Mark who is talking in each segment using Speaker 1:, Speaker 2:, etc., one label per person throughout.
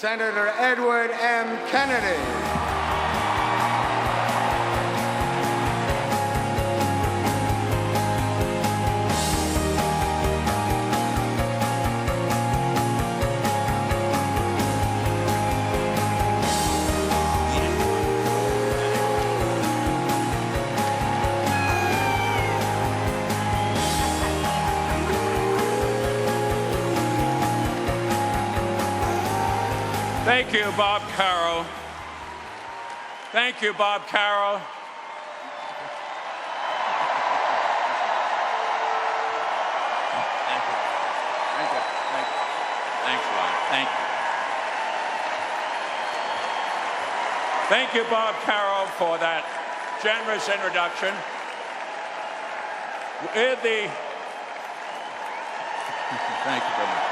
Speaker 1: Senator Edward M. Kennedy.
Speaker 2: Thank you, Bob Carroll. Thank you, Bob Carroll. Thank you. Thank you. Thank you. Thanks, Bob. Thank you. Thank you, Bob Carroll, for that generous introduction. Thank you very much.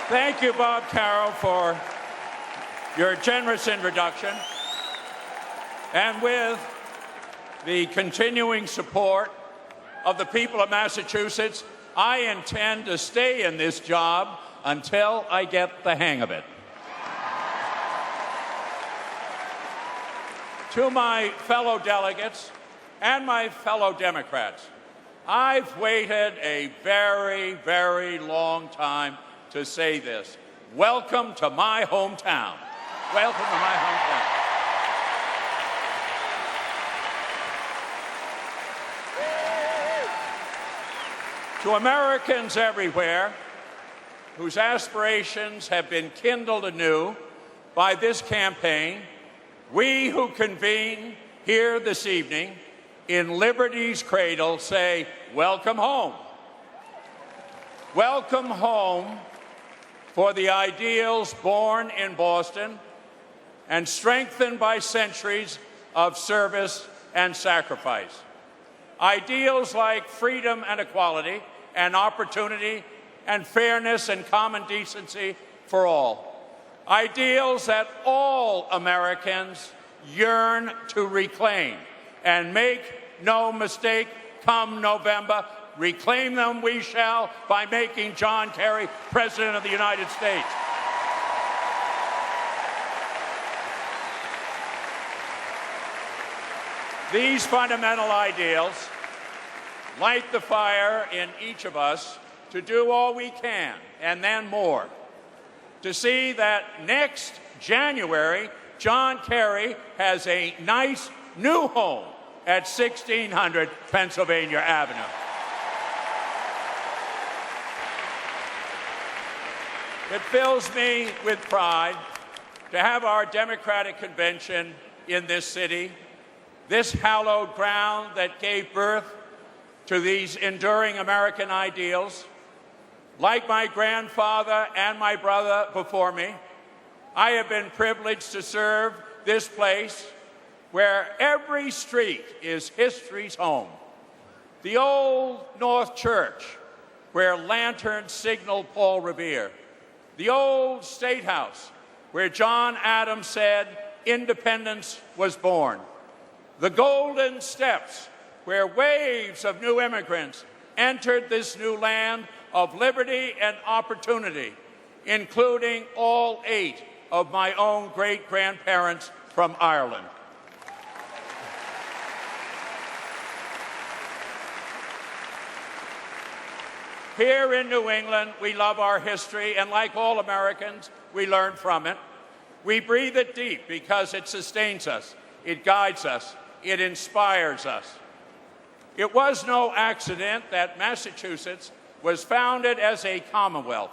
Speaker 2: Thank you, Bob Carroll, for your generous introduction. And with the continuing support of the people of Massachusetts, I intend to stay in this job until I get the hang of it. To my fellow delegates and my fellow Democrats, I've waited a very, very long time to say this. Welcome to my hometown. Welcome to my hometown. To Americans everywhere whose aspirations have been kindled anew by this campaign, we who convene here this evening in liberty's cradle say, welcome home. Welcome home for the ideals born in Boston and strengthened by centuries of service and sacrifice. Ideals like freedom and equality and opportunity and fairness and common decency for all. Ideals that all Americans yearn to reclaim. And make no mistake, come November, reclaim them we shall by making John Kerry President of the United States. These fundamental ideals light the fire in each of us to do all we can, and then more, to see that next January, John Kerry has a nice new home at 1600 Pennsylvania Avenue. It fills me with pride to have our Democratic convention in this city, this hallowed ground that gave birth to these enduring American ideals. Like my grandfather and my brother before me, I have been privileged to serve this place where every street is history's home. The old North Church, where lanterns signaled Paul Revere. The old State House, where John Adams said independence was born. The Golden Steps, where waves of new immigrants entered this new land of liberty and opportunity, including all 8 of my own great-grandparents from Ireland. Here in New England, we love our history, and like all Americans, we learn from it. We breathe it deep because it sustains us, it guides us, it inspires us. It was no accident that Massachusetts was founded as a commonwealth,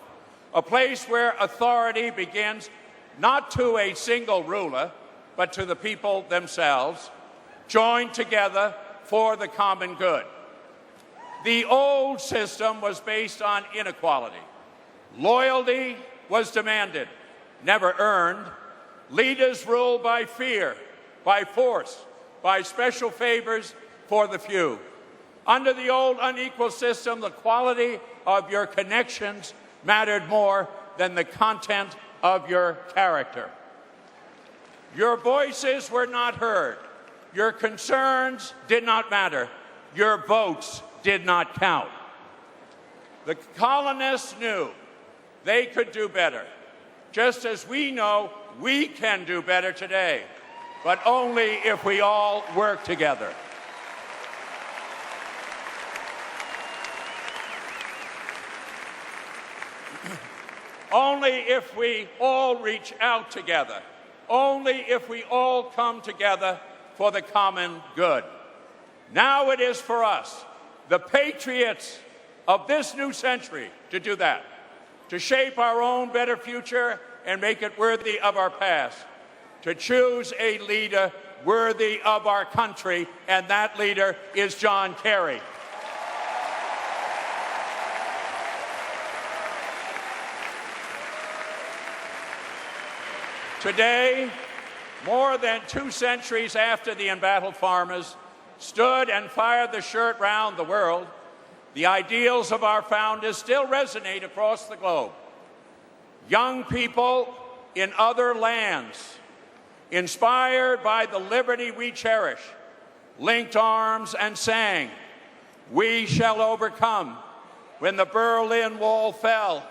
Speaker 2: a place where authority begins not to a single ruler, but to the people themselves, joined together for the common good. The old system was based on inequality. Loyalty was demanded, never earned. Leaders ruled by fear, by force, by special favors for the few. Under the old unequal system, the quality of your connections mattered more than the content of your character. Your voices were not heard. Your concerns did not matter. Your votes did not count. The colonists knew they could do better, just as we know we can do better today, but only if we all work together. Only if we all reach out together. Only if we all come together for the common good. Now it is for us, the patriots of this new century, to do that, to shape our own better future and make it worthy of our past, to choose a leader worthy of our country, and that leader is John Kerry. Today, more than 2 centuries after the embattled farmers stood and fired the shirt round the world, the ideals of our founders still resonate across the globe. Young people in other lands, inspired by the liberty we cherish, linked arms and sang, "We shall overcome," when the Berlin Wall fell,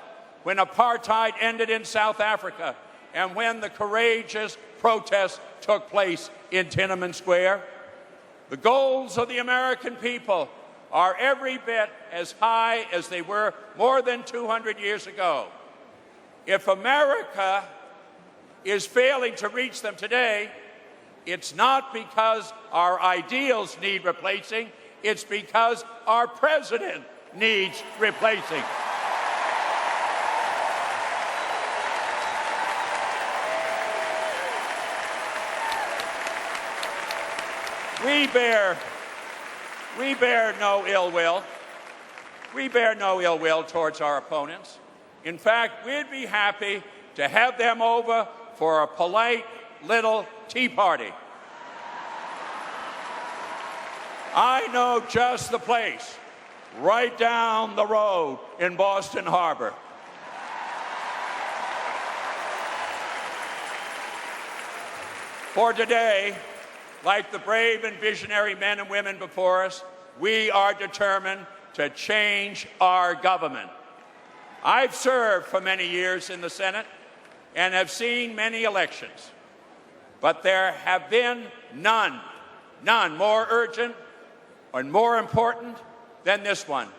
Speaker 2: when apartheid ended in South Africa, and when the courageous protests took place in Tiananmen Square. The goals of the American people are every bit as high as they were more than 200 years ago. If America is failing to reach them today, it's not because our ideals need replacing, it's because our president needs replacing. We bear no ill will. We bear no ill will towards our opponents. In fact, we'd be happy to have them over for a polite little tea party. I know just the place, right down the road in Boston Harbor. For today, like the brave and visionary men and women before us, we are determined to change our government. I've served for many years in the Senate and have seen many elections, but there have been none more urgent and more important than this one.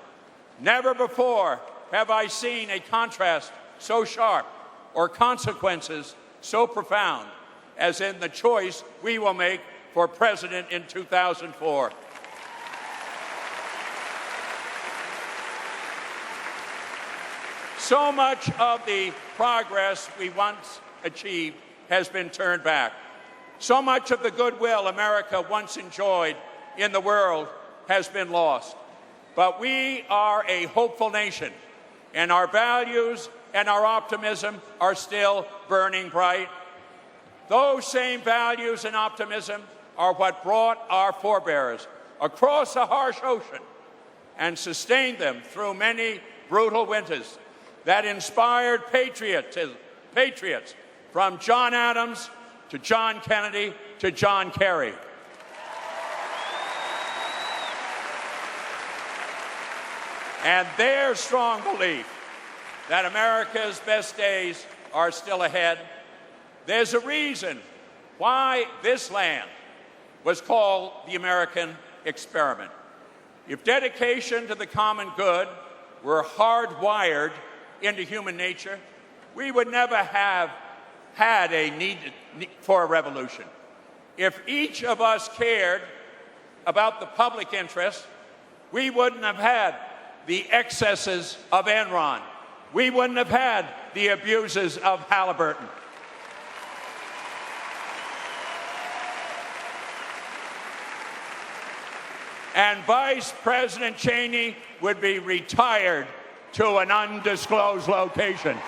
Speaker 2: Never before have I seen a contrast so sharp or consequences so profound as in the choice we will make for president in 2004. So much of the progress we once achieved has been turned back. So much of the goodwill America once enjoyed in the world has been lost. But we are a hopeful nation, and our values and our optimism are still burning bright. Those same values and optimism are what brought our forebears across a harsh ocean and sustained them through many brutal winters, that inspired patriots from John Adams to John Kennedy to John Kerry. And their strong belief that America's best days are still ahead. There's a reason why this land was called the American experiment. If dedication to the common good were hardwired into human nature, we would never have had a need for a revolution. If each of us cared about the public interest, we wouldn't have had the excesses of Enron. We wouldn't have had the abuses of Halliburton. And Vice President Cheney would be retired to an undisclosed location.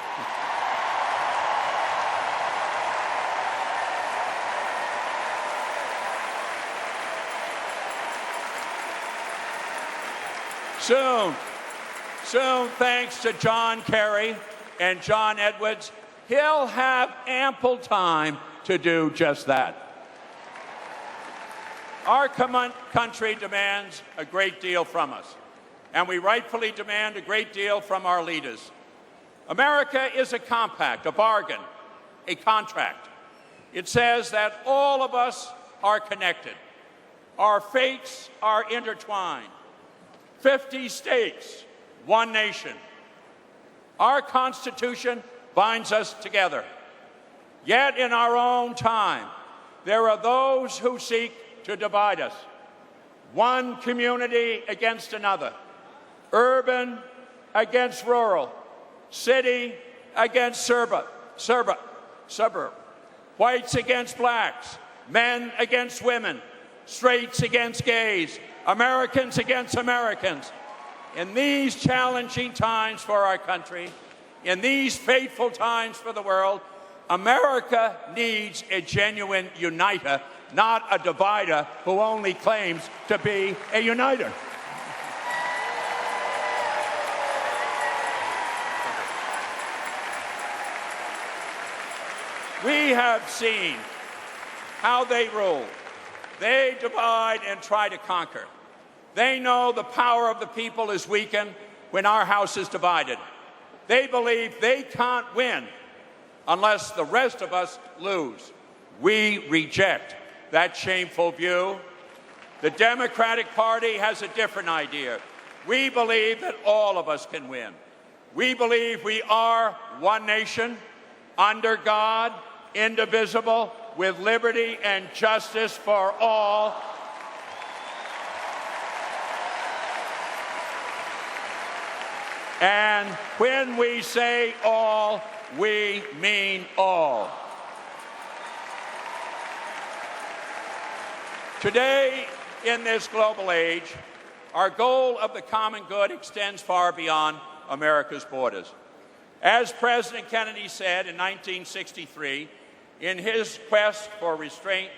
Speaker 2: Soon, thanks to John Kerry and John Edwards, he'll have ample time to do just that. Our country demands a great deal from us, and we rightfully demand a great deal from our leaders. America is a compact, a bargain, a contract. It says that all of us are connected. Our fates are intertwined. 50 states, one nation. Our Constitution binds us together. Yet in our own time, there are those who seek to divide us. One community against another. Urban against rural. City against suburb. Whites against blacks. Men against women. Straights against gays. Americans against Americans. In these challenging times for our country, in these fateful times for the world, America needs a genuine uniter, not a divider who only claims to be a uniter. We have seen how they rule. They divide and try to conquer. They know the power of the people is weakened when our house is divided. They believe they can't win unless the rest of us lose. We reject that shameful view. The Democratic Party has a different idea. We believe that all of us can win. We believe we are one nation, under God, indivisible, with liberty and justice for all. And when we say all, we mean all. Today, in this global age, our goal of the common good extends far beyond America's borders. As President Kennedy said in 1963, in his quest for restraint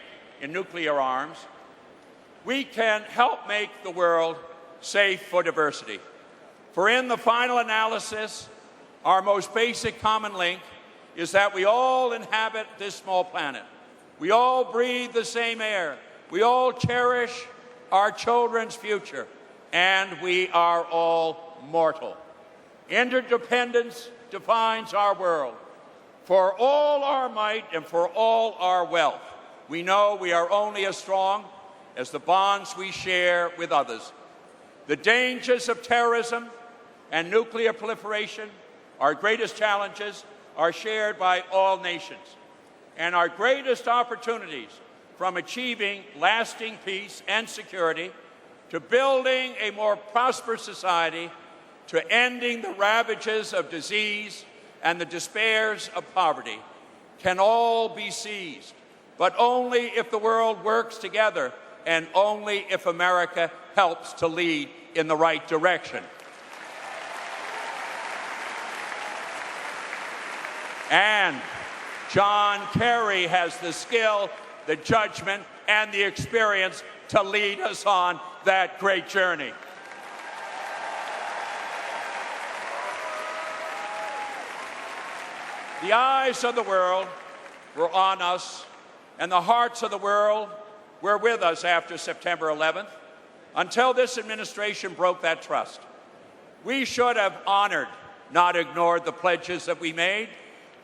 Speaker 2: in nuclear arms, we can help make the world safe for diversity. For in the final analysis, our most basic common link is that we all inhabit this small planet. We all breathe the same air. We all cherish our children's future. And we are all mortal. Interdependence defines our world. For all our might and for all our wealth, we know we are only as strong as the bonds we share with others. The dangers of terrorism and nuclear proliferation, our greatest challenges, are shared by all nations. And our greatest opportunities, from achieving lasting peace and security, to building a more prosperous society, to ending the ravages of disease and the despairs of poverty, can all be seized, but only if the world works together and only if America helps to lead in the right direction. And John Kerry has the skill, the judgment, and the experience to lead us on that great journey. The eyes of the world were on us, and the hearts of the world were with us after September 11th, until this administration broke that trust. We should have honored, not ignored, the pledges that we made.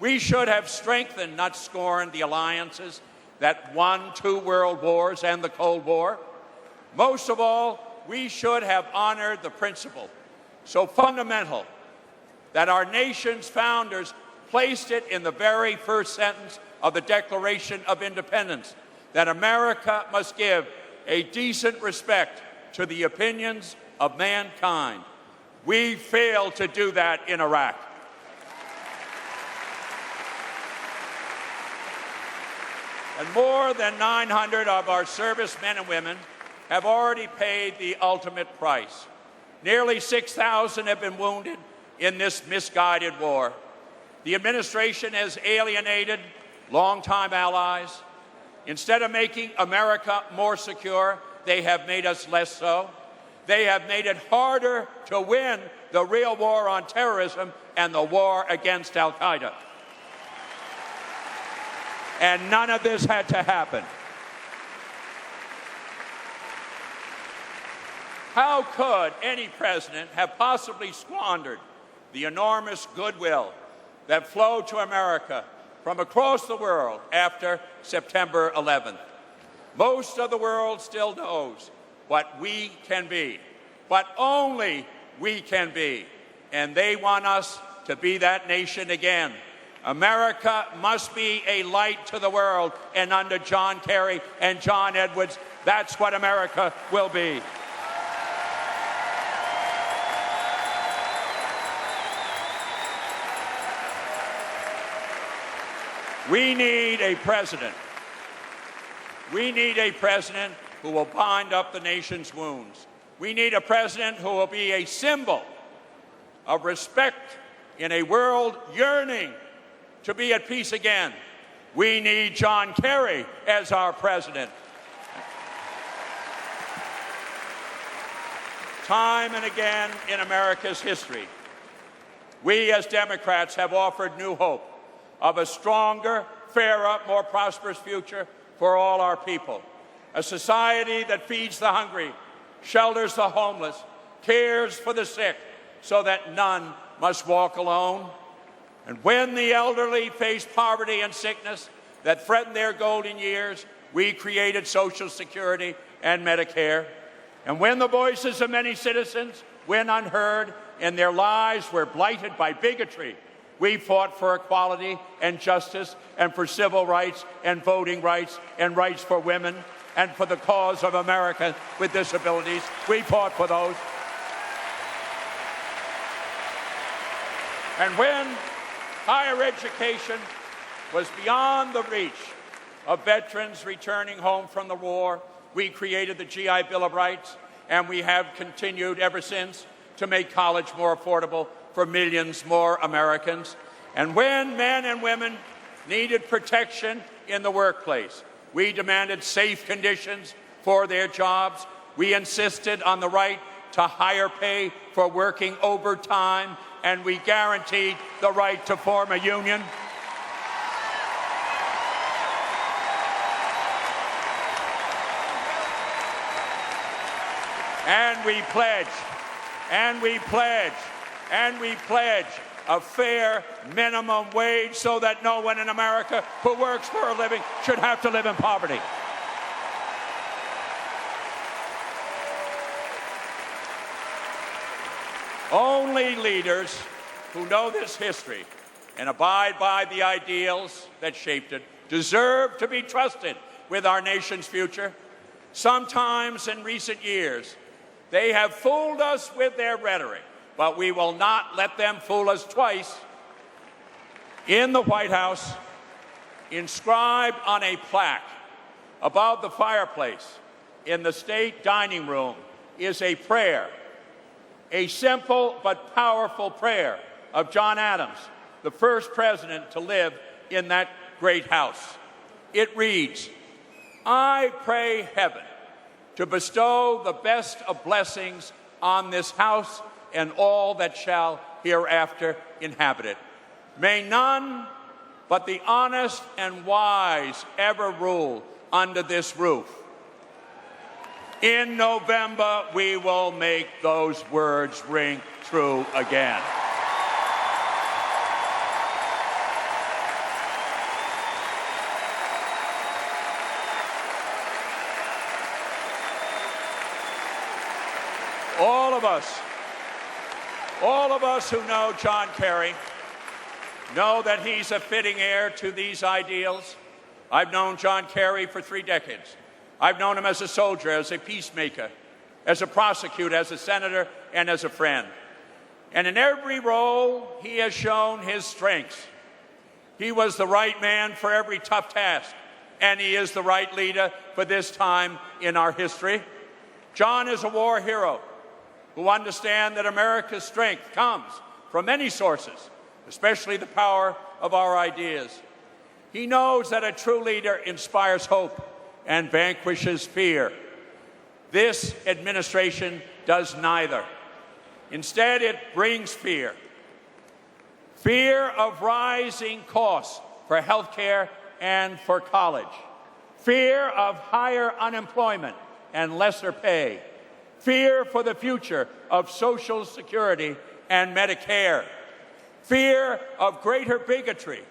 Speaker 2: We should have strengthened, not scorned, the alliances that won 2 world wars and the Cold War. Most of all, we should have honored the principle, so fundamental, that our nation's founders placed it in the very first sentence of the Declaration of Independence, that America must give a decent respect to the opinions of mankind. We failed to do that in Iraq. And more than 900 of our servicemen and women have already paid the ultimate price. Nearly 6,000 have been wounded in this misguided war. The administration has alienated longtime allies. Instead of making America more secure, they have made us less so. They have made it harder to win the real war on terrorism and the war against al-Qaeda. And none of this had to happen. How could any president have possibly squandered the enormous goodwill that flowed to America from across the world after September 11th? Most of the world still knows what we can be, what only we can be, and they want us to be that nation again. America must be a light to the world, and under John Kerry and John Edwards, that's what America will be. We need a president. We need a president who will bind up the nation's wounds. We need a president who will be a symbol of respect in a world yearning to be at peace again. We need John Kerry as our president. Time and again in America's history, we as Democrats have offered new hope of a stronger, fairer, more prosperous future for all our people. A society that feeds the hungry, shelters the homeless, cares for the sick, so that none must walk alone. And when the elderly face poverty and sickness that threaten their golden years, we created Social Security and Medicare. And when the voices of many citizens went unheard and their lives were blighted by bigotry, we fought for equality and justice and for civil rights and voting rights and rights for women and for the cause of America with disabilities. We fought for those. And when higher education was beyond the reach of veterans returning home from the war, we created the GI Bill of Rights, and we have continued ever since to make college more affordable for millions more Americans. And when men and women needed protection in the workplace, we demanded safe conditions for their jobs. We insisted on the right to higher pay for working overtime, and we guaranteed the right to form a union. And we pledge a fair minimum wage so that no one in America who works for a living should have to live in poverty. Only leaders who know this history and abide by the ideals that shaped it deserve to be trusted with our nation's future. Sometimes in recent years, they have fooled us with their rhetoric, but we will not let them fool us twice. In the White House, inscribed on a plaque above the fireplace in the state dining room, is a prayer, a simple but powerful prayer of John Adams, the first president to live in that great house. It reads, "I pray heaven to bestow the best of blessings on this house and all that shall hereafter inhabit it. May none but the honest and wise ever rule under this roof." In November, we will make those words ring true again. All of us who know John Kerry know that he's a fitting heir to these ideals. I've known John Kerry for 3 decades. I've known him as a soldier, as a peacemaker, as a prosecutor, as a senator, and as a friend. And in every role, he has shown his strengths. He was the right man for every tough task, and he is the right leader for this time in our history. John is a war hero who understands that America's strength comes from many sources, especially the power of our ideas. He knows that a true leader inspires hope and vanquishes fear. This administration does neither. Instead, it brings fear. Fear of rising costs for health care and for college. Fear of higher unemployment and lesser pay. fear for the future of Social Security and Medicare, fear of greater bigotry,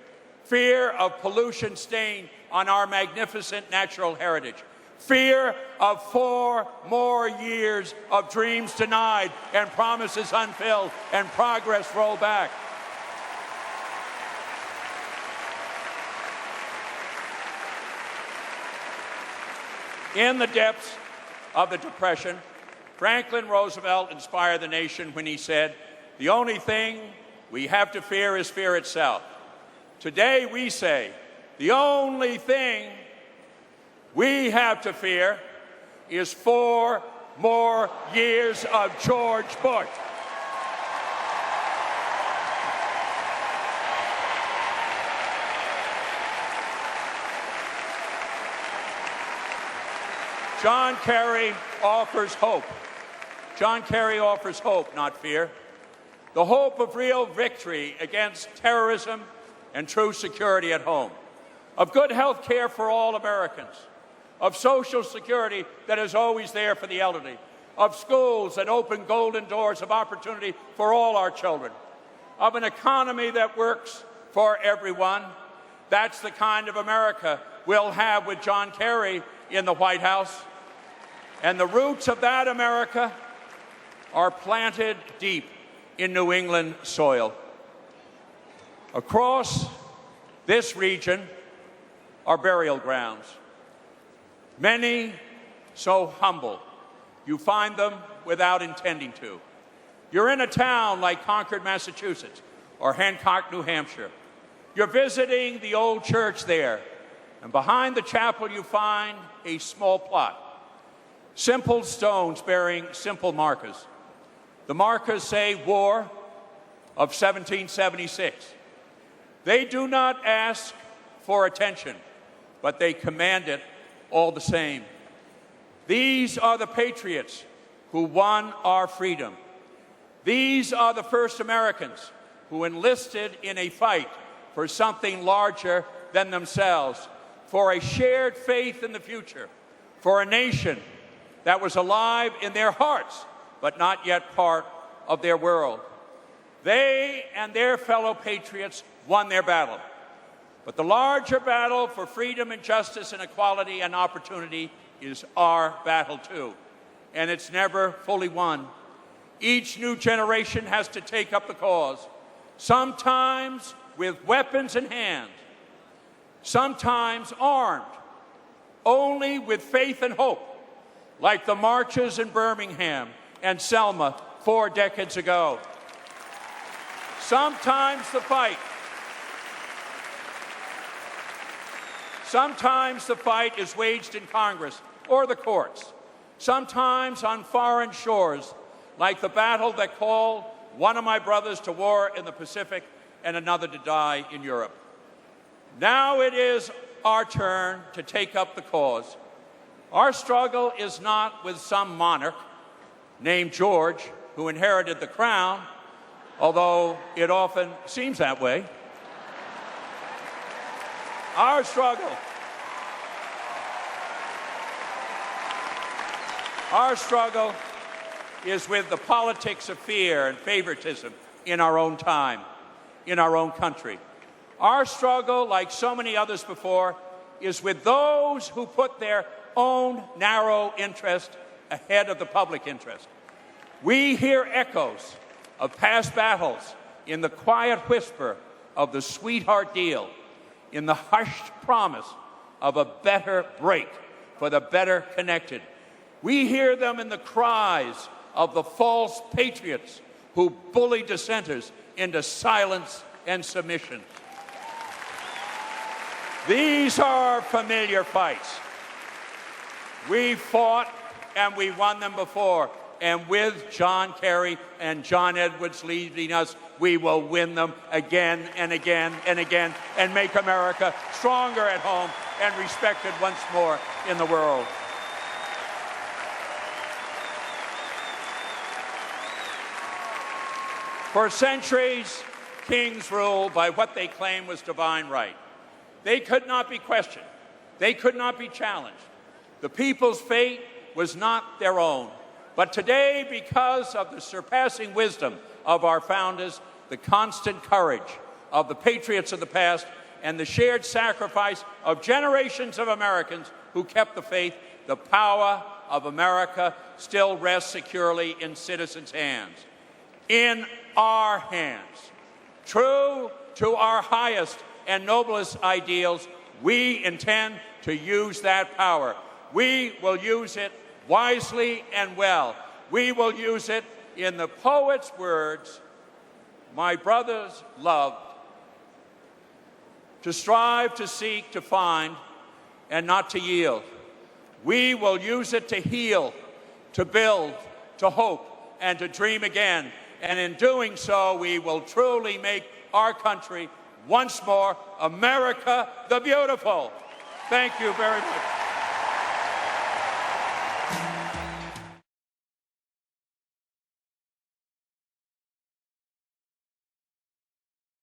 Speaker 2: fear of pollution stain on our magnificent natural heritage, fear of 4 more years of dreams denied and promises unfilled and progress rolled back. In the depths of the Depression, Franklin Roosevelt inspired the nation when he said, "The only thing we have to fear is fear itself." Today we say, the only thing we have to fear is 4 more years of George Bush. John Kerry offers hope. John Kerry offers hope, not fear. The hope of real victory against terrorism and true security at home, of good health care for all Americans, of Social Security that is always there for the elderly, of schools that open golden doors of opportunity for all our children, of an economy that works for everyone. That's the kind of America we'll have with John Kerry in the White House. And the roots of that America are planted deep in New England soil. Across this region are burial grounds, many so humble you find them without intending to. You're in a town like Concord, Massachusetts, or Hancock, New Hampshire. You're visiting the old church there, and behind the chapel you find a small plot. Simple stones bearing simple markers. The markers say War of 1776. They do not ask for attention, but they command it all the same. These are the patriots who won our freedom. These are the first Americans who enlisted in a fight for something larger than themselves, for a shared faith in the future, for a nation that was alive in their hearts, but not yet part of their world. They and their fellow patriots won their battle. But the larger battle for freedom and justice and equality and opportunity is our battle too. And it's never fully won. Each new generation has to take up the cause, sometimes with weapons in hand, sometimes armed, only with faith and hope, like the marches in Birmingham and Selma 4 decades ago. Sometimes the fight is waged in Congress or the courts, sometimes on foreign shores, like the battle that called one of my brothers to war in the Pacific and another to die in Europe. Now it is our turn to take up the cause. Our struggle is not with some monarch named George who inherited the crown, although it often seems that way. Our struggle is with the politics of fear and favoritism in our own time, in our own country. Our struggle, like so many others before, is with those who put their own narrow interest ahead of the public interest. We hear echoes of past battles in the quiet whisper of the sweetheart deal, in the hushed promise of a better break for the better connected. We hear them in the cries of the false patriots who bully dissenters into silence and submission. These are familiar fights. We fought and we won them before, and with John Kerry and John Edwards leading us, we will win them again and again and again and make America stronger at home and respected once more in the world. For centuries, kings ruled by what they claimed was divine right. They could not be questioned. They could not be challenged. The people's fate was not their own, But today, because of the surpassing wisdom of our founders, the constant courage of the patriots of the past, and the shared sacrifice of generations of Americans who kept the faith, the power of America still rests securely in citizens' hands. In our hands. True to our highest and noblest ideals, we intend to use that power. We will use it wisely and well. We will use it in the poet's words, my brothers loved, to strive, to seek, to find, and not to yield. We will use it to heal, to build, to hope, and to dream again. And in doing so, we will truly make our country once more America the Beautiful. Thank you very much.